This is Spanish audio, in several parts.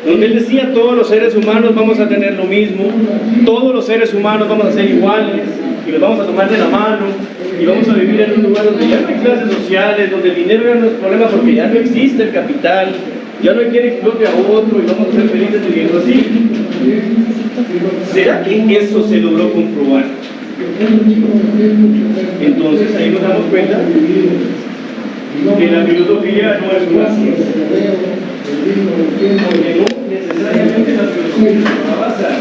donde él decía todos los seres humanos vamos a tener lo mismo, todos los seres humanos vamos a ser iguales y los vamos a tomar de la mano y vamos a vivir en un lugar donde ya no hay clases sociales, donde el dinero ya no es problema porque ya no existe el capital, ya no hay quien explote a otro y vamos a ser felices viviendo así. ¿Será que eso se logró comprobar? Entonces ahí nos damos cuenta que la filosofía no es una ciencia, porque no necesariamente la filosofía se va a basar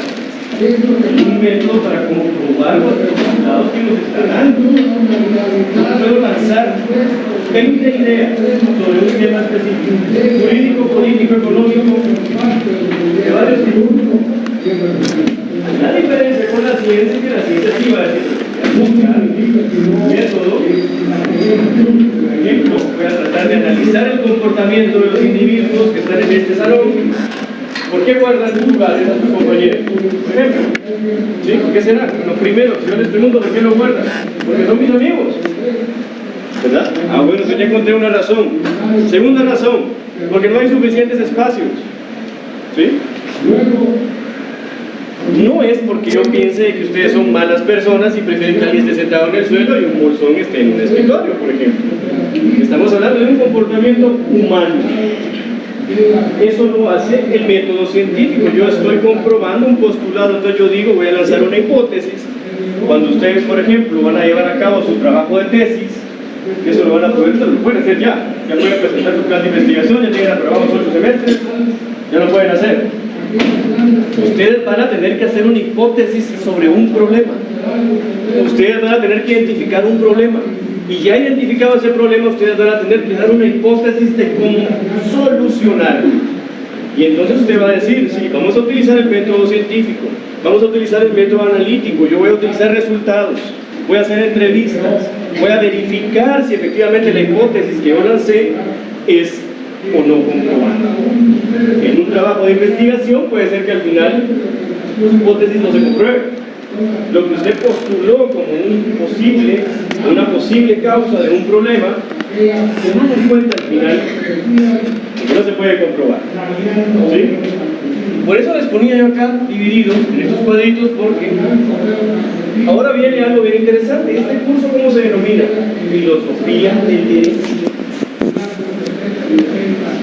en un método para comprobar los resultados que nos están dando. No puedo lanzar 20 ideas sobre un tema específico, jurídico, político, económico, de varios tipos. La diferencia con la ciencia es que la ciencia sí va a decir buscar un método. Por ejemplo, voy a tratar de analizar el comportamiento de los individuos que están en este salón. ¿Por qué guardan lugares a sus compañeros? Por ejemplo, ¿sí? ¿Por qué será? Lo primero, si yo les pregunto por qué lo guardan, porque son mis amigos, ¿verdad? Ah, bueno, yo ya encontré una razón. Segunda razón, porque no hay suficientes espacios, ¿sí? No es porque yo piense que ustedes son malas personas y prefieren que alguien esté sentado en el suelo y un bolsón esté en un escritorio, por ejemplo. Estamos hablando de un comportamiento humano. Eso lo hace el método científico. Yo estoy comprobando un postulado, entonces yo digo, voy a lanzar una hipótesis. Cuando ustedes, por ejemplo, van a llevar a cabo su trabajo de tesis, que eso lo van a poder, lo pueden hacer ya pueden presentar su plan de investigación, ya tienen aprobados 8 semestres, ya lo pueden hacer. Ustedes van a tener que hacer una hipótesis sobre un problema. Ustedes van a tener que identificar un problema. Y ya identificado ese problema, ustedes van a tener que dar una hipótesis de cómo solucionarlo. Y entonces usted va a decir, sí, vamos a utilizar el método científico, vamos a utilizar el método analítico, yo voy a utilizar resultados, voy a hacer entrevistas, voy a verificar si efectivamente la hipótesis que yo lancé es o no comprobada. En un trabajo de investigación puede ser que al final su hipótesis no se compruebe. Lo que usted postuló como una posible causa de un problema, se va a dar cuenta al final que no se puede comprobar. ¿Sí? Por eso les ponía yo acá divididos en estos cuadritos, porque ahora viene algo bien interesante. Este curso, ¿cómo se denomina? Filosofía del derecho.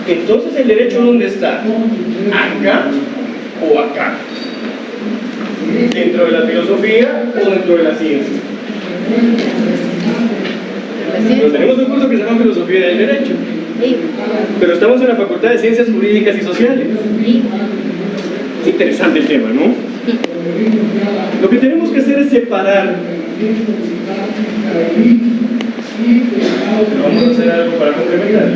Entonces, ¿el derecho dónde está? ¿Acá o acá? ¿Dentro de la filosofía o dentro de la ciencia? Pero tenemos un curso que se llama Filosofía del Derecho, pero estamos en la Facultad de Ciencias Jurídicas y Sociales. Es interesante el tema, ¿no? Lo que tenemos que hacer es separar. Vamos a hacer algo para complementar.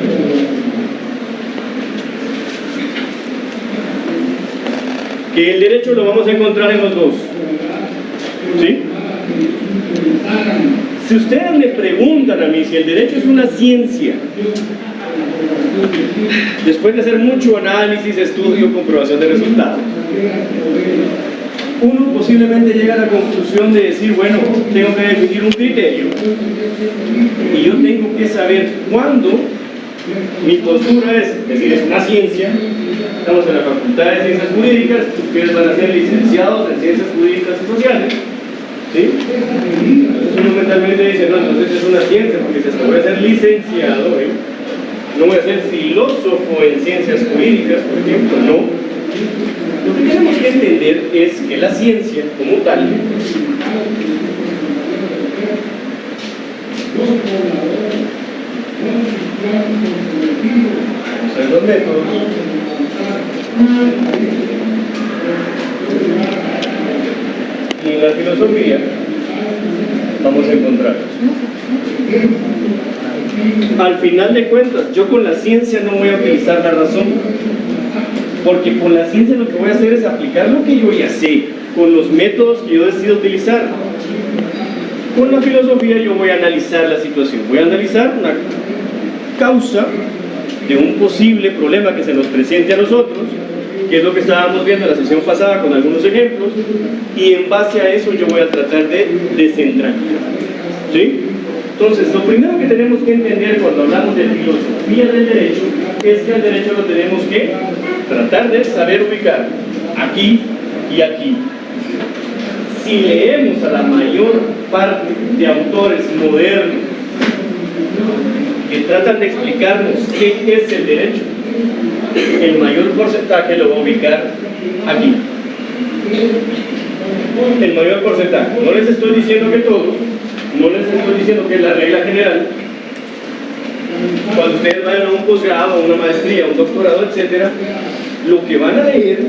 Que el derecho lo vamos a encontrar en los dos. ¿Sí? Si ustedes me preguntan a mí si el derecho es una ciencia, después de hacer mucho análisis, estudio, comprobación de resultados, uno posiblemente llega a la conclusión de decir, bueno, tengo que definir un criterio y yo tengo que saber cuándo mi postura es decir, es una ciencia. Estamos en la Facultad de Ciencias Jurídicas, ustedes van a ser licenciados en Ciencias Jurídicas y Sociales, ¿sí? Entonces uno mentalmente dice, no, entonces es una ciencia, porque si voy a ser licenciado, no voy a ser filósofo en Ciencias Jurídicas, por ejemplo, no. Lo que tenemos que entender es que la ciencia, como tal, son los métodos. Y en la filosofía vamos a encontrar. Al final de cuentas, yo con la ciencia no voy a utilizar la razón, porque con la ciencia lo que voy a hacer es aplicar lo que yo ya sé, con los métodos que yo decido utilizar. Con la filosofía yo voy a analizar la situación, voy a analizar una causa de un posible problema que se nos presente a nosotros, que es lo que estábamos viendo en la sesión pasada con algunos ejemplos, y en base a eso yo voy a tratar de descentralizar. ¿Sí? Entonces, lo primero que tenemos que entender cuando hablamos de filosofía del derecho es que al derecho lo tenemos que tratar de saber ubicar aquí y aquí. Si leemos a la mayor parte de autores modernos que tratan de explicarnos qué es el derecho, el mayor porcentaje lo va a ubicar aquí. El mayor porcentaje. No les estoy diciendo que todos, no les estoy diciendo que es la regla general. Cuando ustedes vayan a un posgrado, a una maestría, a un doctorado, etc., lo que van a leer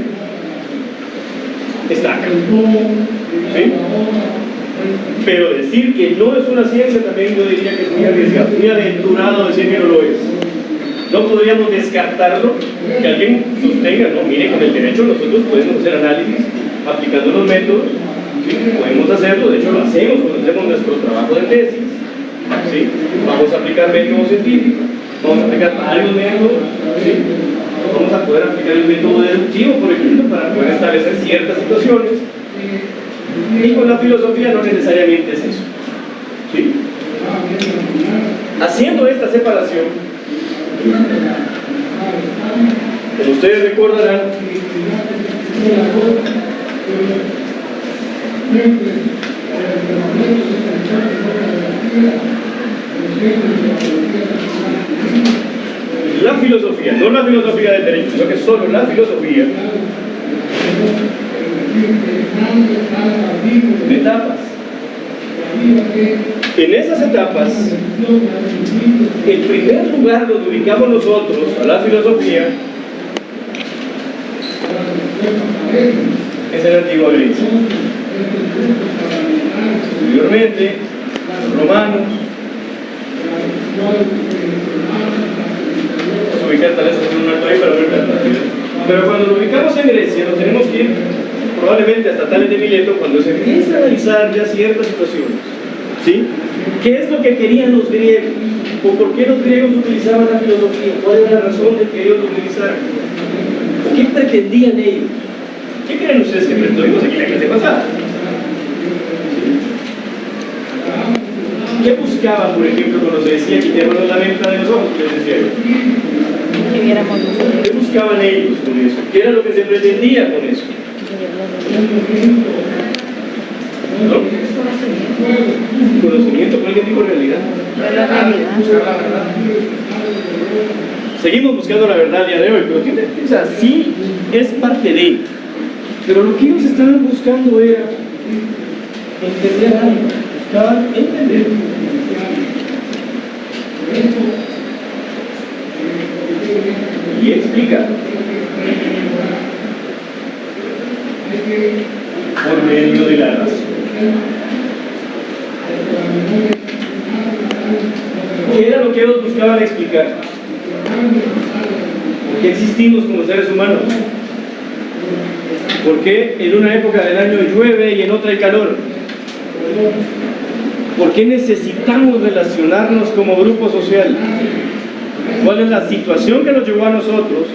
está acá. ¿Sí? Pero decir que no es una ciencia también yo diría que es muy arriesgado, muy aventurado decir que no lo es. No podríamos descartarlo, que alguien sostenga, no, mire, con el derecho nosotros podemos hacer análisis aplicando los métodos, ¿sí? Podemos hacerlo, de hecho lo hacemos cuando hacemos nuestro trabajo de tesis, ¿sí? Vamos a aplicar métodos científicos, vamos a aplicar varios métodos, ¿sí? Vamos a poder aplicar el método deductivo, por ejemplo, para poder establecer ciertas situaciones, y con la filosofía no necesariamente es eso, ¿sí? Haciendo esta separación, como ustedes recordarán, la filosofía, no la filosofía del derecho, sino que solo la filosofía, de etapas. En esas etapas, el primer lugar donde ubicamos nosotros a la filosofía es en la antigua Grecia. Posteriormente, los romanos, se ubican tal vez en un alto ahí para ver la. Pero cuando lo ubicamos en Grecia, nos tenemos que ir probablemente hasta Tales de Mileto, cuando se empieza a analizar ya ciertas situaciones, ¿sí? ¿Qué es lo que querían los griegos? ¿O por qué los griegos utilizaban la filosofía? ¿Cuál era la razón de que ellos lo utilizaran? ¿Qué pretendían ellos? ¿Qué creen ustedes que pretendimos aquí en la clase pasada? ¿Qué buscaban, por ejemplo, cuando se decía quitémonos la venta de los ojos? ¿Qué les decía yo? ¿Qué buscaban ellos con eso? ¿Qué era lo que se pretendía con eso? ¿No? Conocimiento, ¿cuál que dijo realidad? Seguimos buscando la verdad el día de hoy, pero o sea, sí es parte de, pero lo que ellos estaban buscando era entender algo, buscaban entender. Y explicar por medio de la razón. ¿Qué era lo que ellos buscaban explicar? ¿Por qué existimos como seres humanos? ¿Por qué en una época del año llueve y en otra hay calor? ¿Por qué necesitamos relacionarnos como grupo social? ¿Cuál es la situación que nos llevó a nosotros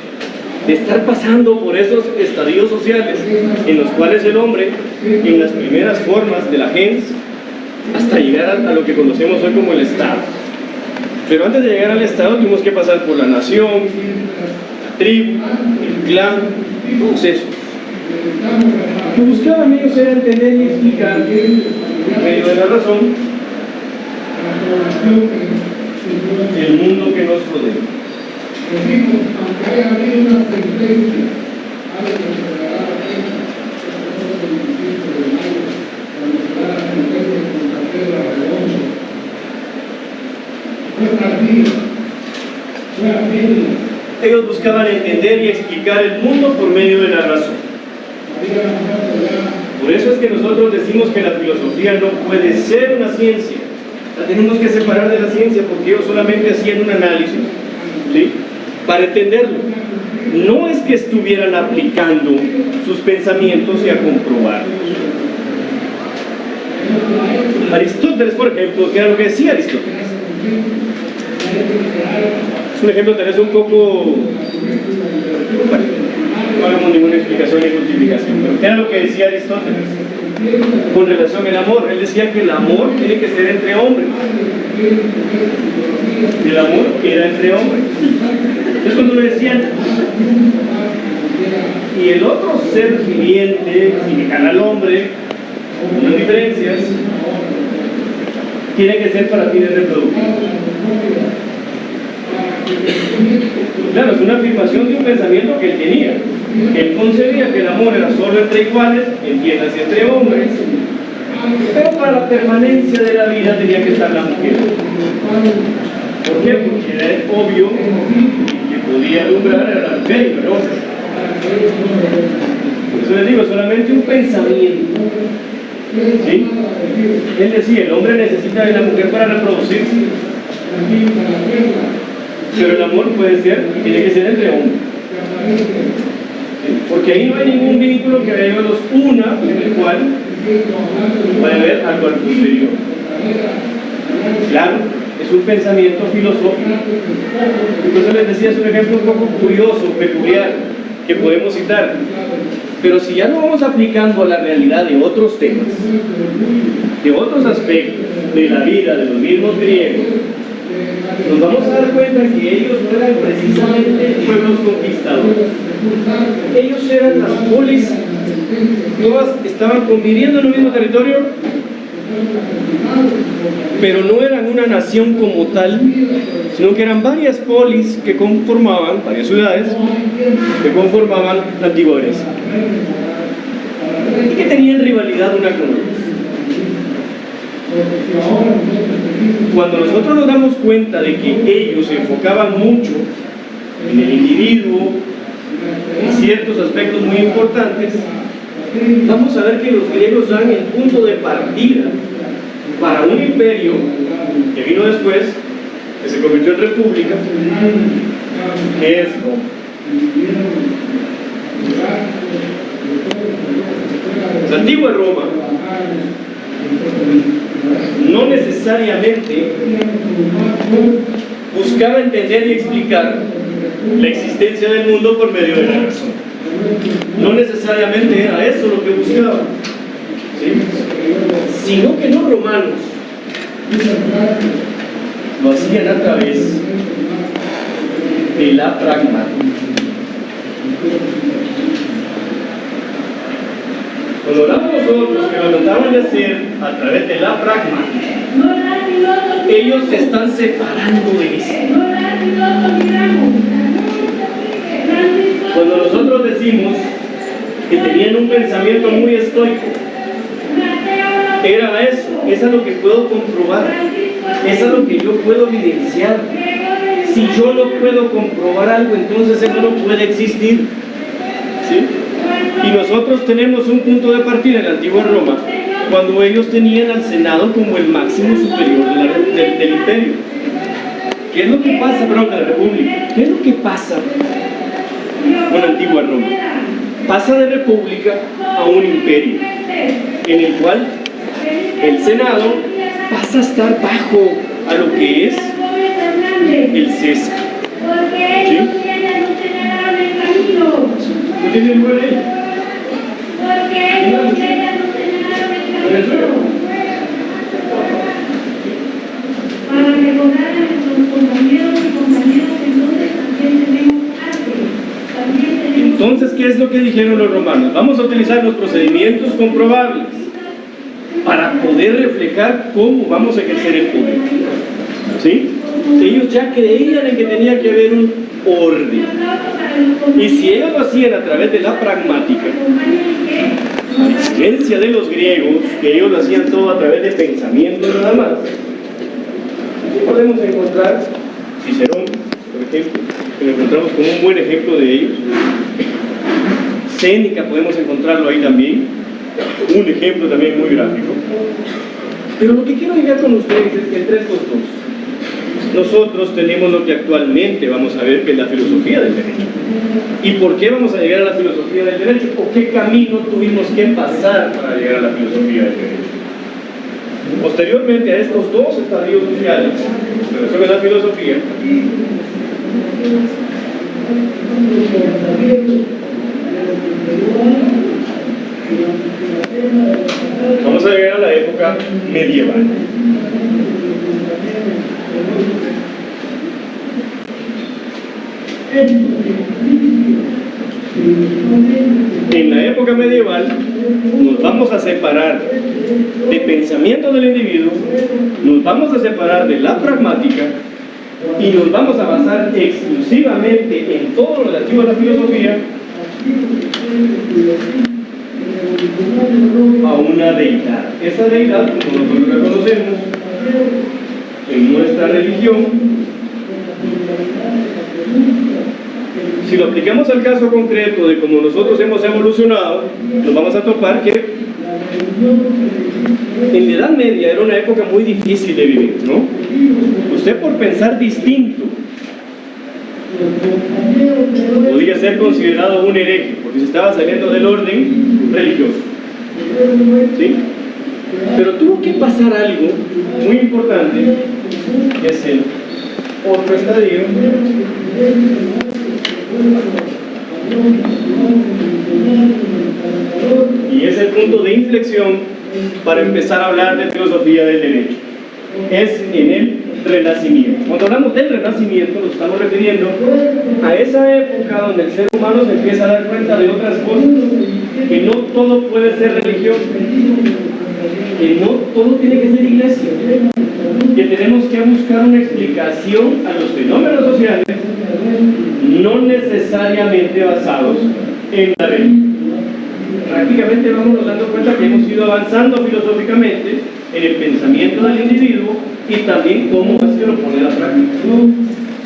de estar pasando por esos estadios sociales en los cuales el hombre, en las primeras formas de la gens, hasta llegar a lo que conocemos hoy como el Estado? Pero antes de llegar al Estado tuvimos que pasar por la nación, la tribu, el clan, todos esos. Lo que buscaban ellos era entender y explicar, en medio de la razón, el mundo que nos rodea. Ellos buscaban entender y explicar el mundo por medio de la razón. Por eso es que nosotros decimos que la filosofía no puede ser una ciencia. La tenemos que separar de la ciencia porque ellos solamente hacían un análisis, ¿sí?, para entenderlo. No es que estuvieran aplicando sus pensamientos y a comprobarlos. Aristóteles, por ejemplo, ¿qué era lo que decía Aristóteles? Es un ejemplo tal vez un poco... Bueno, no hagamos ninguna explicación ni justificación, pero ¿qué era lo que decía Aristóteles con relación al amor? Él decía que el amor tiene que ser entre hombres. El amor era entre hombres. Entonces cuando le decían, y el otro ser viviente, similar al hombre, con unas diferencias, tiene que ser para fines reproductivos. Claro, es una afirmación de un pensamiento que él tenía. Él concebía que el amor era solo entre iguales, entiéndase entre hombres, pero para la permanencia de la vida tenía que estar la mujer. ¿Por qué? Porque era obvio que podía alumbrar a la mujer y no el hombre. Por eso les digo, es solamente un pensamiento. ¿Sí? Él decía, el hombre necesita de la mujer para reproducirse, pero el amor puede ser y tiene que ser entre hombres. ¿Sí? Porque ahí no hay ningún vínculo que a ellos los una, en el cual puede haber algo al posterior. Claro, es un pensamiento filosófico. Entonces les decía, es un ejemplo un poco curioso, peculiar, que podemos citar. Pero si ya lo vamos aplicando a la realidad de otros temas, de otros aspectos de la vida de los mismos griegos, nos vamos a dar cuenta que ellos no eran precisamente pueblos conquistadores. Ellos eran las polis, todas estaban conviviendo en un mismo territorio, pero no eran una nación como tal, sino que eran varias polis que conformaban, varias ciudades que conformaban la antigua Grecia y que tenían rivalidad una con otra. Cuando nosotros nos damos cuenta de que ellos se enfocaban mucho en el individuo, en ciertos aspectos muy importantes, vamos a ver que los griegos dan el punto de partida para un imperio que vino después, que se convirtió en república, que es Roma. La antigua Roma no necesariamente buscaba entender y explicar la existencia del mundo por medio de la razón. No necesariamente era eso lo que buscaba, ¿sí? Sino que los romanos lo hacían a través de la pragmática. Cuando hablamos nosotros que lo trataban de hacer a través de la pragmática, ellos se están separando de eso. Cuando nosotros decimos que tenían un pensamiento muy estoico, era eso, es a lo que puedo comprobar, es a lo que yo puedo evidenciar. Si yo no puedo comprobar algo, entonces eso no puede existir, ¿sí? Y nosotros tenemos un punto de partida en la antigua Roma, cuando ellos tenían al Senado como el máximo superior del imperio. ¿Qué es lo que pasa, perdón, de la República? ¿Qué es lo que pasa con la antigua Roma? Pasa de república a un imperio, en el cual el Senado pasa a estar bajo a lo que es el César. ¿Sí? ¿No tiene el lugar ahí? Para recordar a nuestros compañeros y compañeras, entonces también tenemos arte. Entonces, ¿qué es lo que dijeron los romanos? Vamos a utilizar los procedimientos comprobables para poder reflejar cómo vamos a ejercer el poder. ¿Sí? Ellos ya creían en que tenía que haber un orden. Y si ellos lo hacían a través de la pragmática, a diferencia de los griegos, que ellos lo hacían todo a través de pensamiento nada más, podemos encontrar Cicerón, por ejemplo, que lo encontramos como un buen ejemplo de ellos. Séneca podemos encontrarlo ahí también, un ejemplo también muy gráfico. Pero lo que quiero llegar con ustedes es que entre estos dos, nosotros tenemos lo que actualmente vamos a ver que es la filosofía del derecho. ¿Y por qué vamos a llegar a la filosofía del derecho? ¿O qué camino tuvimos que pasar para llegar a la filosofía del derecho? Posteriormente a estos dos estadios sociales, en relación a la filosofía, vamos a llegar a la época medieval. En la época medieval nos vamos a separar de pensamiento del individuo, nos vamos a separar de la pragmática y nos vamos a basar exclusivamente en todo lo relativo a la filosofía, a una deidad. Esa deidad, como nosotros la conocemos en nuestra religión, si lo aplicamos al caso concreto de cómo nosotros hemos evolucionado, nos vamos a topar que en la Edad Media era una época muy difícil de vivir, ¿no? Usted, por pensar distinto, podría ser considerado un hereje, porque se estaba saliendo del orden religioso, ¿sí? Pero tuvo que pasar algo muy importante, que es el otro estadio, y es el punto de inflexión para empezar a hablar de filosofía del derecho. Es en el Renacimiento. Cuando hablamos del Renacimiento nos estamos refiriendo a esa época donde el ser humano se empieza a dar cuenta de otras cosas, que no todo puede ser religión, que no todo tiene que ser iglesia, que tenemos que buscar una explicación a los fenómenos sociales no necesariamente basados en la religión. Prácticamente vamos dando cuenta que hemos ido avanzando filosóficamente en el pensamiento del individuo y también cómo se lo pone a la práctica.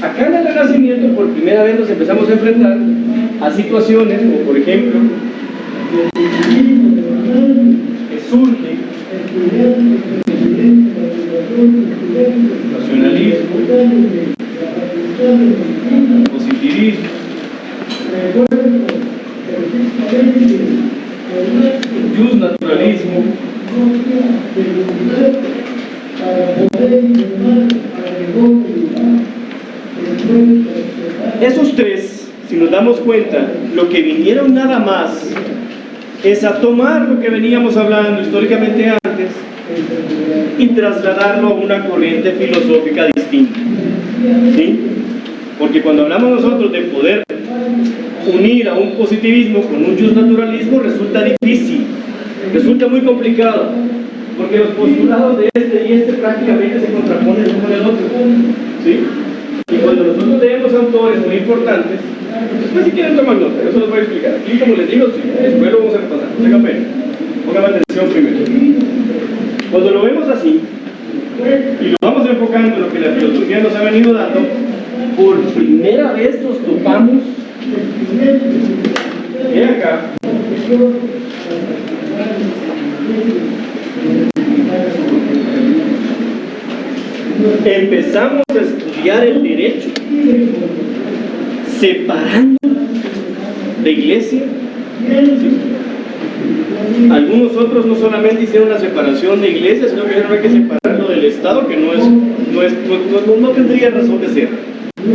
Acá en el Renacimiento por primera vez nos empezamos a enfrentar a situaciones como, por ejemplo, que surge racionalismo, positivismo, justnaturalismo, esos tres, si nos damos cuenta, lo que vinieron nada más es a tomar lo que veníamos hablando históricamente antes y trasladarlo a una corriente filosófica distinta, ¿sí? Porque cuando hablamos nosotros de poder unir a un positivismo con un justnaturalismo resulta difícil, resulta muy complicado, porque los postulados de este y este prácticamente se contraponen uno con el otro, ¿sí? Y cuando nosotros leemos autores muy importantes, después si quieren tomar nota, yo se los voy a explicar. Aquí, como les digo, sí, después lo vamos a repasar, no tengan pena, pongan atención primero. Cuando lo vemos así, y lo vamos enfocando en lo que la filosofía nos ha venido dando, por primera vez nos topamos y acá empezamos a estudiar el derecho separando de iglesia. Algunos otros no solamente hicieron la separación de iglesia, sino que dijeron que hay que separarlo del Estado, que no tendría razón de ser,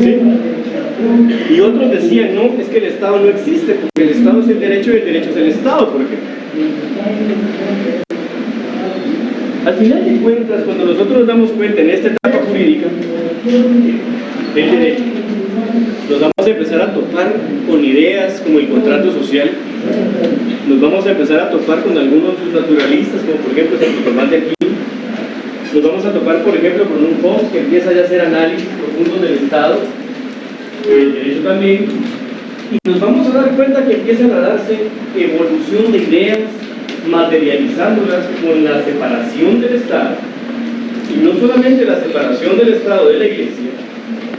¿sí? Y otros decían, no, es que el Estado no existe, porque el Estado es el derecho y el derecho es el Estado, por ejemplo. Al final de cuentas, cuando nosotros nos damos cuenta en esta etapa jurídica del derecho, nos vamos a empezar a topar con ideas como el contrato social, nos vamos a empezar a topar con algunos naturalistas, como por ejemplo el Tomás de Aquino, nos vamos a topar por ejemplo con un Hobbes que empieza ya a hacer análisis profundo del Estado, el derecho también, y nos vamos a dar cuenta que empiezan a darse evolución de ideas, materializándolas con la separación del Estado, y no solamente la separación del Estado de la Iglesia,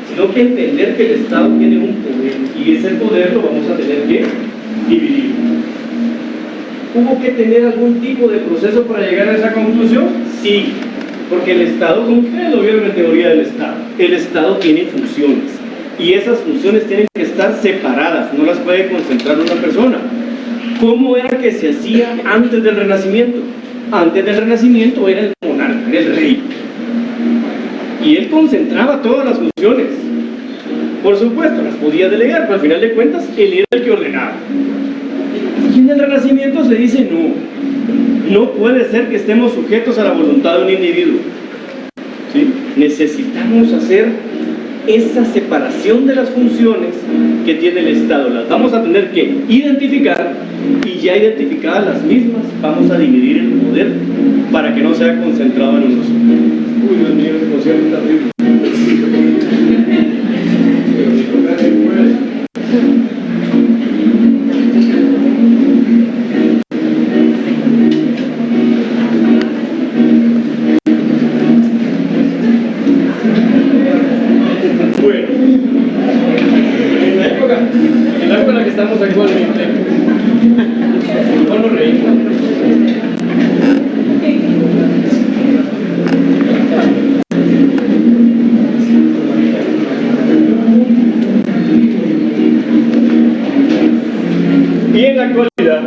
sino que entender que el Estado tiene un poder, y ese poder lo vamos a tener que dividir. ¿Hubo que tener algún tipo de proceso para llegar a esa conclusión? Sí, porque el Estado, como ustedes lo vieron en teoría del Estado, el Estado tiene funciones, y esas funciones tienen que estar separadas, no las puede concentrar una persona. ¿Cómo era que se hacía antes del Renacimiento? Antes del Renacimiento era el monarca, era el rey, y él concentraba todas las funciones. Por supuesto, las podía delegar, pero al final de cuentas, él era el que ordenaba. Y en el Renacimiento se dice, no puede ser que estemos sujetos a la voluntad de un individuo, ¿sí? Necesitamos hacer esa separación de las funciones que tiene el Estado. Las vamos a tener que identificar, y ya identificadas las mismas, vamos a dividir el poder para que no sea concentrado en uno solo. Uy, Dios mío, ese concierto está horrible. Bueno, en la época en la que estamos actualmente, no nos reímos. Y en la actualidad,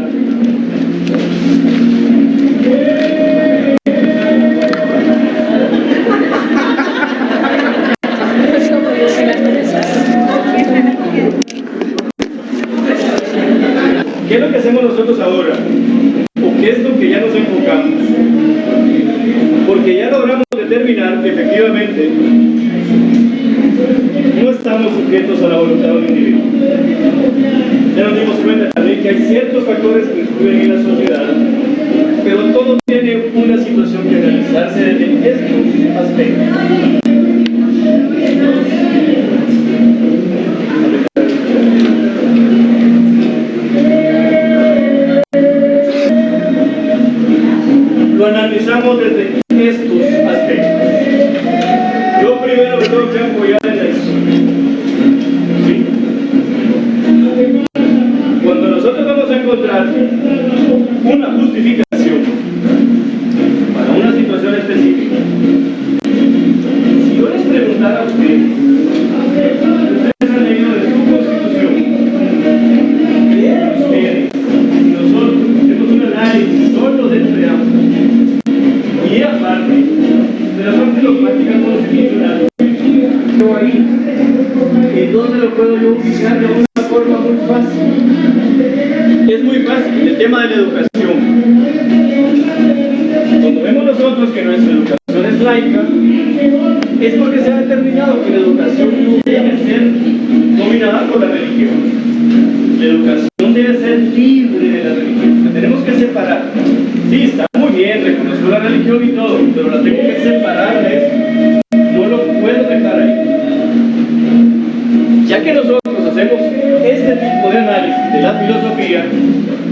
¿qué es lo que hacemos nosotros ahora? ¿O qué es lo que ya nos enfocamos? Porque ya logramos determinar que efectivamente no estamos sujetos a la voluntad de un individuo. Ya nos dimos cuenta también que hay ciertos factores que influyen en la sociedad, pero todo tiene una situación que analizarse desde estos aspectos. Lo analizamos desde estos aspectos. Yo primero me tengo que apoyar en la historia. ¿Sí? Cuando nosotros vamos a encontrar una justificación para una situación específica, si yo les preguntara a ustedes han leído de su Constitución, ¿creen ustedes si nosotros hacemos un análisis solo de entre ambos? Y aparte de la parte dogmática constitucional, yo ahí, ¿en dónde lo puedo yo ubicar de una forma muy fácil? Es muy fácil, el tema de la educación. Cuando vemos nosotros que nuestra educación es laica, es porque se ha determinado que la educación no debe ser dominada por la religión. La educación debe ser libre de la religión. Tenemos que separar. Sí, está muy bien, reconozco la religión y todo, pero la tengo que separar de eso. No lo puedo dejar ahí. Ya que nosotros hacemos este tipo de análisis de la filosofía,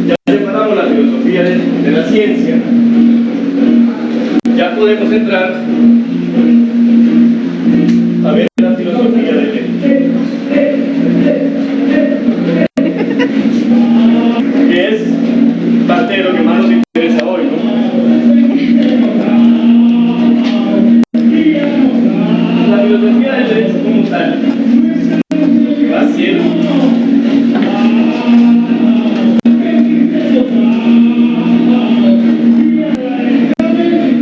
ya separamos la filosofía de la ciencia, ya podemos entrar a ver la filosofía del derecho, que es parte de lo que más nos interesa hoy, ¿no? La filosofía del derecho como tal va a ser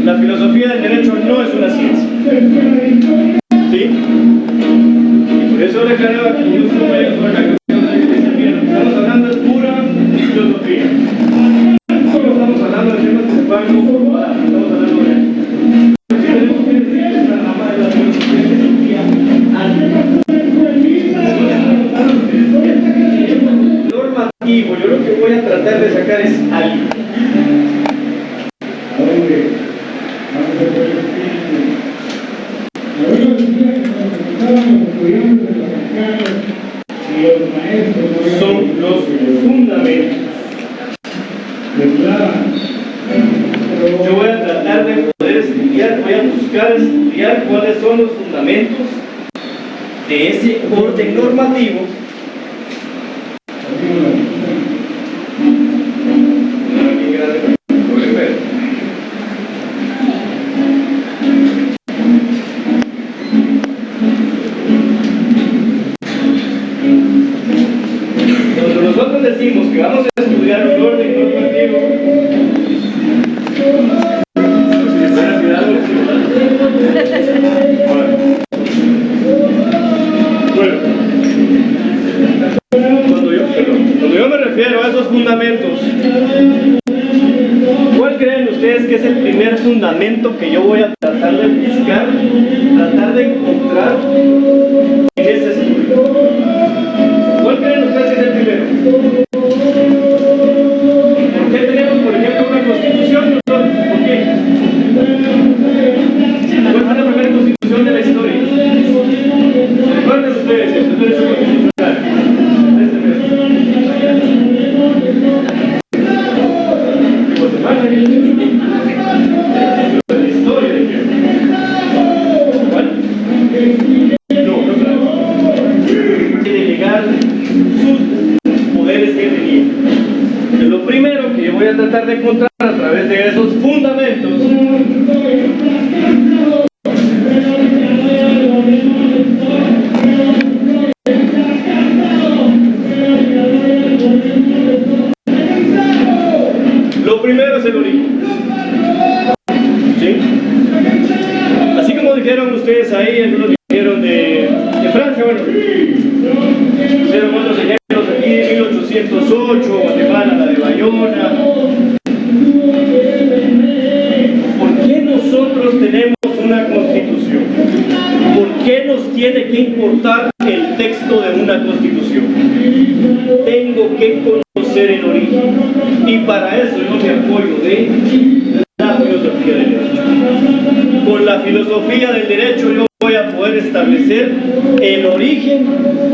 la filosofía del derecho no es una ciencia, ¿sí? Y por eso le aclaraba que unos compañeros por acá que estamos hablando de pura filosofía. No estamos hablando de temas que se puedan comprobar, estamos hablando de eso. Tenemos que decir que esta rama de la filosofía normativo, yo lo que voy a tratar de sacar es algo. Son los fundamentos. Yo voy a tratar de poder estudiar, voy a buscar estudiar cuáles son los fundamentos de ese orden normativo. Cuando nosotros decimos que vamos a estudiar un orden normativo, cuando yo me refiero a esos fundamentos, ¿cuál creen ustedes que es el primer fundamento que yo voy a tratar tratar de buscar, tratar de encontrar en ese estudio. ¿Cuál creen ustedes que es el primero? ¿Por qué tenemos, por ejemplo, una constitución? ¿Por qué? ¿Cuál fue la primera constitución de la historia? ¿Recuerden ustedes el derecho constitucional? Guatemala, la historia de qué? ¿Cuál? No, de delegar sus poderes que tenía. Es lo primero que yo voy a tratar de encontrar a través de esos fundamentos. Lo primero es el origen. ¿Sí? Así como dijeron ustedes ahí, algunos dijeron de Francia, bueno, pusieron otros ejemplos aquí de 1808, Guatemala, la de Bayona. ¿Por qué nosotros tenemos una constitución? ¿Por qué nos tiene que importar el texto de una constitución? Tengo que conocer el origen, y para eso yo me apoyo de la filosofía del derecho. Con la filosofía del derecho yo voy a poder establecer el origen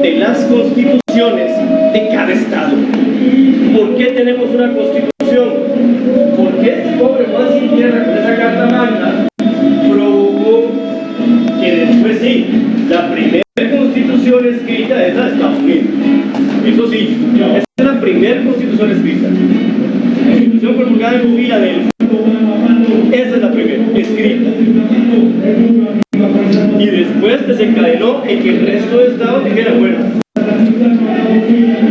de las constituciones de cada estado. ¿Por qué tenemos una constitución? Porque este pobre Juan Sin Tierra, con esa carta magna, provocó que después sí, la primera constitución escrita es la de Estados Unidos. Eso sí, esa es la primera constitución escrita. La constitución promulgada en Filadelfia, esa es la primera, escrita. Y después desencadenó en que el resto de estados dijera, bueno,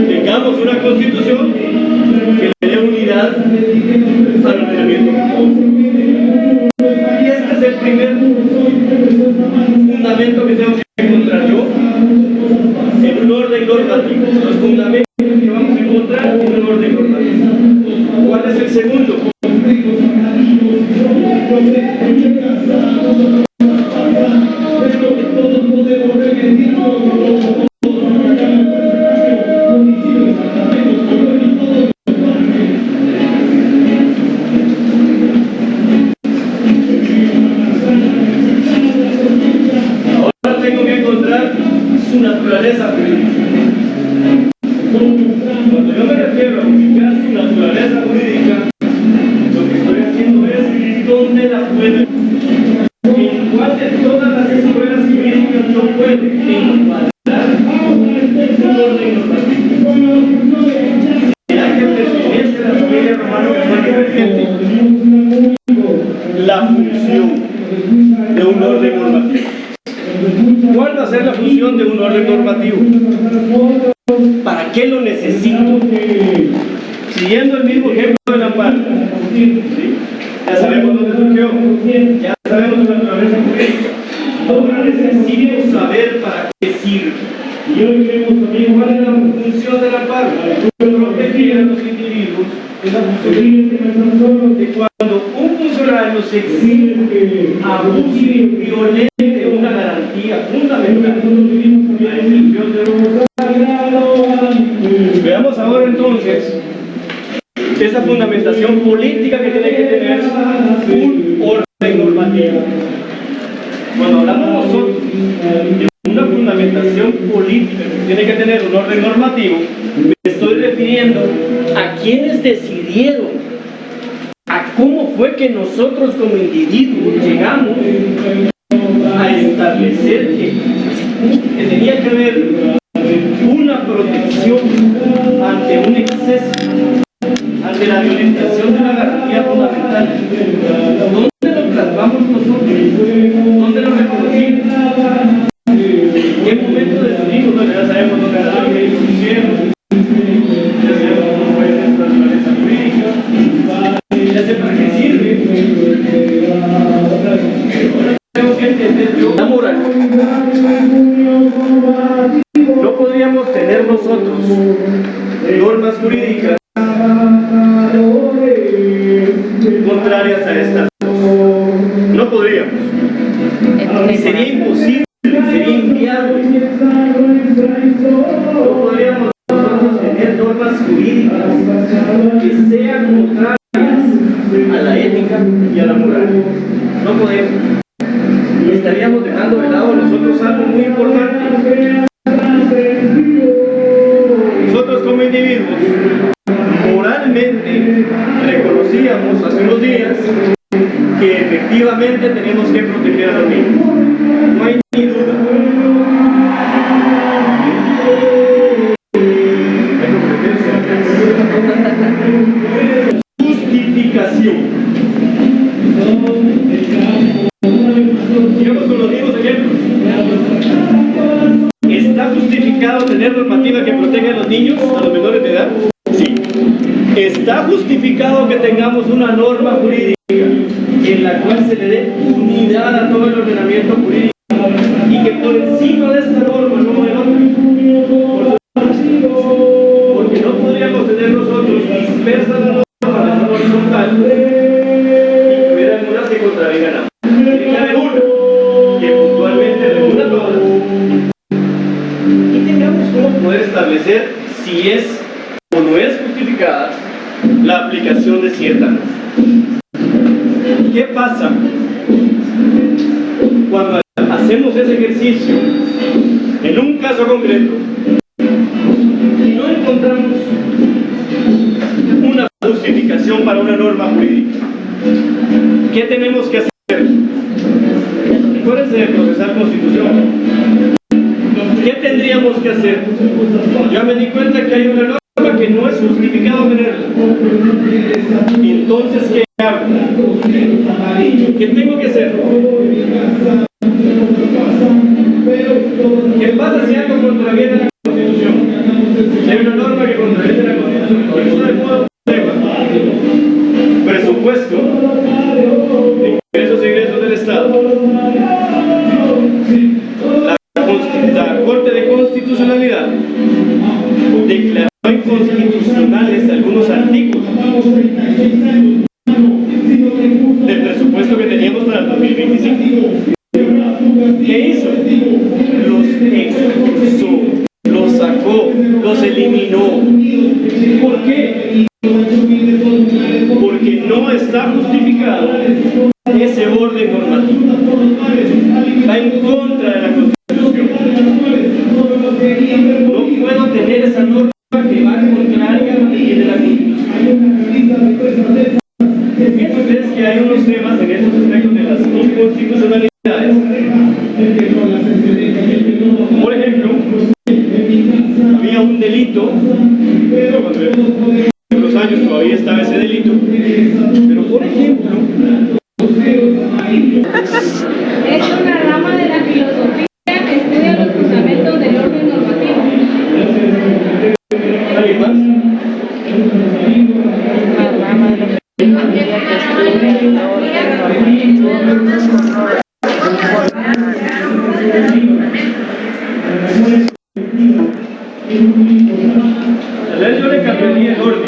tengamos una constitución que le dé unidad al ordenamiento. Y este es el primer fundamento que tengo que encontrar yo en un orden normativo. Los fundamentos que vamos a encontrar en un orden normativo. ¿Cuál es el segundo? Ahora tengo que encontrar su naturaleza jurídica. Cuando yo me refiero a ubicar su naturaleza jurídica, lo que estoy haciendo es dónde la puedo, en cuál de todas las escuelas jurídicas yo puedo encuadrar un orden normativo. ¿Será que pertenece a la familia romana que fue divergente? La función de un orden normativo. ¿Cuál va a ser la función de un orden normativo? ¿Para qué lo necesito? Siguiendo el mismo ejemplo de la parte, ¿sí? Ya sabemos dónde surgió, ya sabemos su naturaleza jurídica. Ahora necesito saber para qué sirve. Y hoy vemos también cuál es la función de la parte. Proteger a los individuos de la función de cuando un funcionario se exige, abuse y violente una garantía fundamental. La excepción de los... Veamos ahora entonces esa fundamentación política que tiene que tener un orden normativo. Cuando hablamos nosotros de una fundamentación política que tiene que tener un orden normativo, me estoy refiriendo a quienes decidieron, a cómo fue que nosotros como individuos llegamos a establecer que tenía que haber una protección ante un exceso, ante la violentación de una garantía fundamental. ¿Dónde lo plasmamos nosotros? ¿Dónde lo reconocimos? ¿En qué momento decidimos? Bueno, ya sabemos dónde era lo que hicieron, ya sabemos cómo es esta naturaleza jurídica, ya sé para qué sirve. Ahora tenemos que entender la moral. No podríamos tener nosotros normas jurídicas contrarias a estas. No podríamos. no podríamos nosotros tener normas jurídicas que sean contrarias a la ética y a la moral. No podemos. Estaríamos dejando de lado nosotros algo muy importante. Nosotros como individuos moralmente reconocíamos hace unos días que efectivamente tenemos que proteger a los niños. No hay ni duda. Justificación. Digamos con los mismos ejemplos. ¿Está justificado tener normativa que proteja a los niños, a los menores de edad? Sí. ¿Está justificado que tengamos una norma jurídica en la cual se le dé unidad a todo el ordenamiento jurídico y que por encima de esta norma no hay otra? Porque no podríamos tener nosotros dispersas las normas de forma horizontal y que hubiera algunas que contradigan a otras. Tiene que haber una que puntualmente regula todas y tengamos cómo poder establecer si es o no es justificada la aplicación de cierta norma. ¿Qué pasa cuando hacemos ese ejercicio en un caso concreto y no encontramos una justificación para una norma jurídica? ¿Qué tenemos que hacer? Acuérdense de procesar constitución. ¿Qué tendríamos que hacer? Ya me di cuenta que hay una norma que no es justificado tenerla. Entonces, ¿qué hago? ¿Qué tengo que hacer? ¿Qué pasa si algo contraviene la Constitución? Si hay una norma que contraviene la Constitución, por eso de modo presupuesto de ingresos y egresos del Estado. La Corte de Constitucionalidad declaró inconstitucionales algunos artículos del presupuesto que teníamos para el 2025. ¿Qué hizo? Los expulsó, los sacó, los eliminó. ¿Por qué? Porque no está justificado ese orden normativo. Va en contra de la Constitución. No puedo tener esa norma que va contraria a la ley de la Constitución. Fíjense ustedes que hay unos temas en estos aspectos de las inconstitucionalidades. Por ejemplo, había un delito, cuando en los años todavía estaba ese delito, pero por ejemplo, es una rama de la filosofía que estudia los fundamentos del orden normativo. ¿Alguien más? Una rama de la filosofía que estudia el orden normativo. Tal vez yo le cambiaría el orden,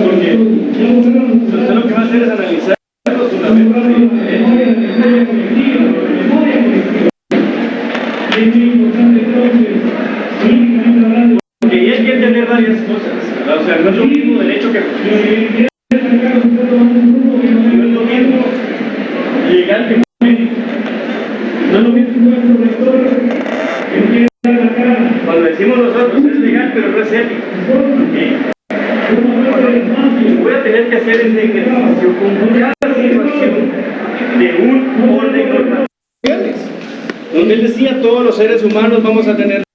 porque usted lo que va a hacer es analizar los fundamentos porque hay que entender varias cosas, ¿verdad? O sea, no es lo mismo derecho que justicia, no es lo mismo legal que jurídico, no es lo mismo. Cuando decimos nosotros es legal pero no es ético, voy a tener que hacer ese ejercicio con cada situación de un orden normativo, donde él decía todos los seres humanos vamos a tener